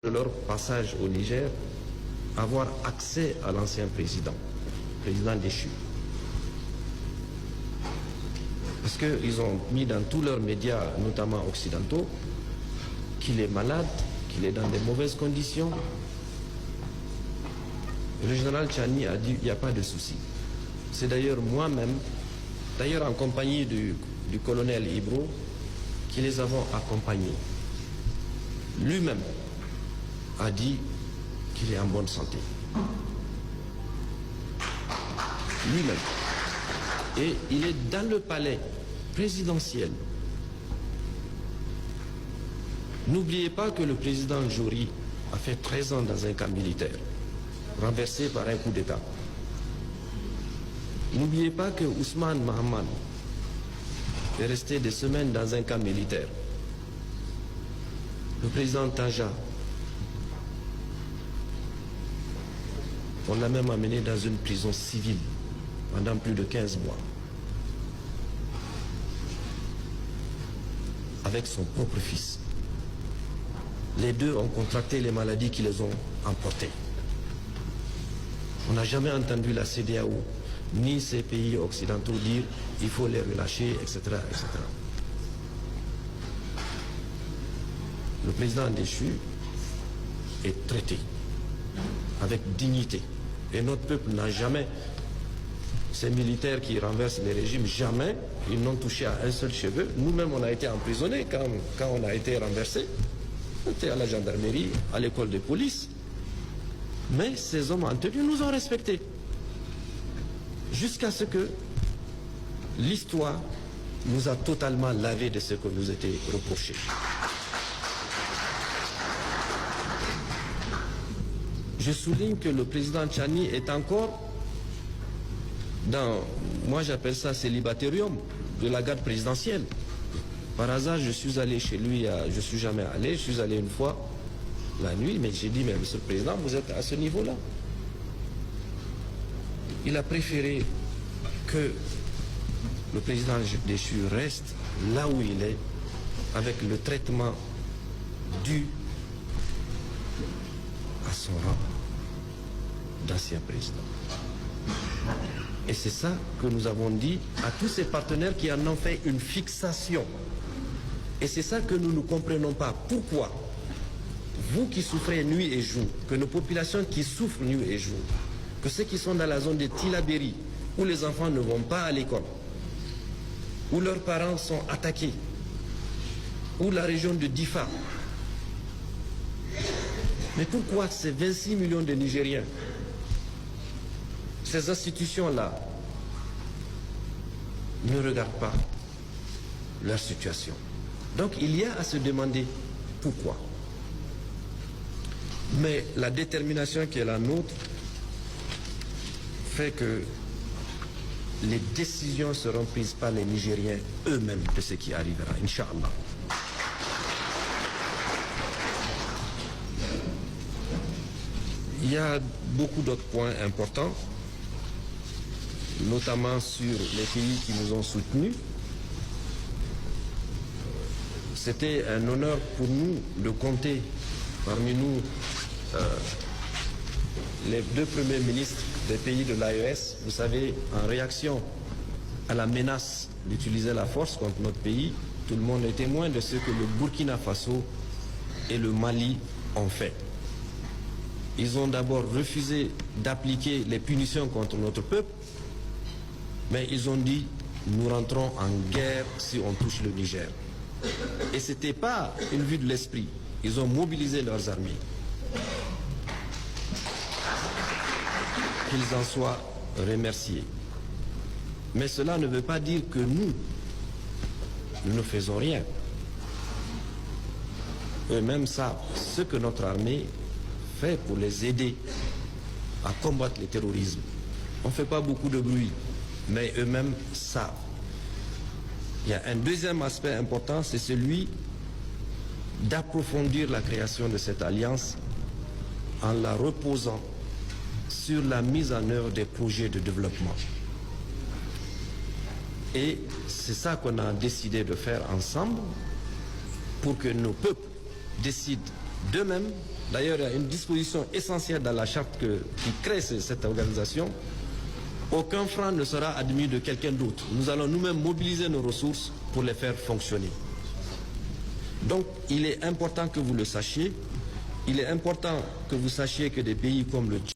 de leur passage au Niger, avoir accès à l'ancien président déchu. Parce qu'ils ont mis dans tous leurs médias, notamment occidentaux, qu'il est malade, qu'il est dans de mauvaises conditions. Le général Tchani a dit il n'y a pas de souci. C'est d'ailleurs moi-même, d'ailleurs en compagnie du colonel Ibro, qui les avons accompagnés. Lui-même a dit qu'il est en bonne santé. Lui-même. Et il est dans le palais présidentiel. N'oubliez pas que le président Jory a fait 13 ans dans un camp militaire, renversé par un coup d'État. N'oubliez pas que Ousmane Mahaman est resté des semaines dans un camp militaire. Le président Tanja, on l'a même amené dans une prison civile pendant plus de 15 mois. Avec son propre fils. Les deux ont contracté les maladies qui les ont emportés. On n'a jamais entendu la CEDEAO ni ces pays occidentaux dire il faut les relâcher, etc., etc. Le président déchu est traité avec dignité. Et notre peuple n'a jamais, ces militaires qui renversent les régimes, jamais, ils n'ont touché à un seul cheveu. Nous-mêmes, on a été emprisonnés quand on a été renversés. On était à la gendarmerie, à l'école de police. Mais ces hommes en tenue nous ont respectés. Jusqu'à ce que l'histoire nous a totalement lavé de ce que nous était reproché. Je souligne que le président Tchani est encore dans, moi j'appelle ça célibatérium de la garde présidentielle. Par hasard, je suis allé chez lui, je ne suis jamais allé, je suis allé une fois la nuit, mais j'ai dit, mais monsieur le président, vous êtes à ce niveau-là. Il a préféré que le président déchu reste là où il est, avec le traitement dû à son rang d'ancien président. Et c'est ça que nous avons dit à tous ces partenaires qui en ont fait une fixation. Et c'est ça que nous ne comprenons pas. Pourquoi vous qui souffrez nuit et jour, que nos populations qui souffrent nuit et jour, que ceux qui sont dans la zone de Tillabéri, où les enfants ne vont pas à l'école, où leurs parents sont attaqués, ou la région de Difa. Mais pourquoi ces 26 millions de Nigériens, ces institutions-là, ne regardent pas leur situation? Donc il y a à se demander pourquoi. Mais la détermination qui est la nôtre fait que les décisions seront prises par les Nigériens eux-mêmes de ce qui arrivera, Inch'Allah. Il y a beaucoup d'autres points importants, notamment sur les pays qui nous ont soutenus. C'était un honneur pour nous de compter parmi nous les deux premiers ministres des pays de l'AES. Vous savez, en réaction à la menace d'utiliser la force contre notre pays, tout le monde est témoin de ce que le Burkina Faso et le Mali ont fait. Ils ont d'abord refusé d'appliquer les punitions contre notre peuple, mais ils ont dit nous rentrons en guerre si on touche le Niger. Et ce n'était pas une vue de l'esprit. Ils ont mobilisé leurs armées. Qu'ils en soient remerciés. Mais cela ne veut pas dire que nous ne faisons rien. Eux-mêmes savent ce que notre armée fait pour les aider à combattre le terrorisme. On ne fait pas beaucoup de bruit, mais eux-mêmes savent. Il y a un deuxième aspect important, c'est celui d'approfondir la création de cette alliance en la reposant sur la mise en œuvre des projets de développement. Et c'est ça qu'on a décidé de faire ensemble pour que nos peuples décident d'eux-mêmes D'ailleurs, il y a une disposition essentielle dans la charte qui crée cette organisation. Aucun franc ne sera admis de quelqu'un d'autre. Nous allons nous-mêmes mobiliser nos ressources pour les faire fonctionner. Donc, il est important que vous le sachiez. Il est important que vous sachiez que des pays comme le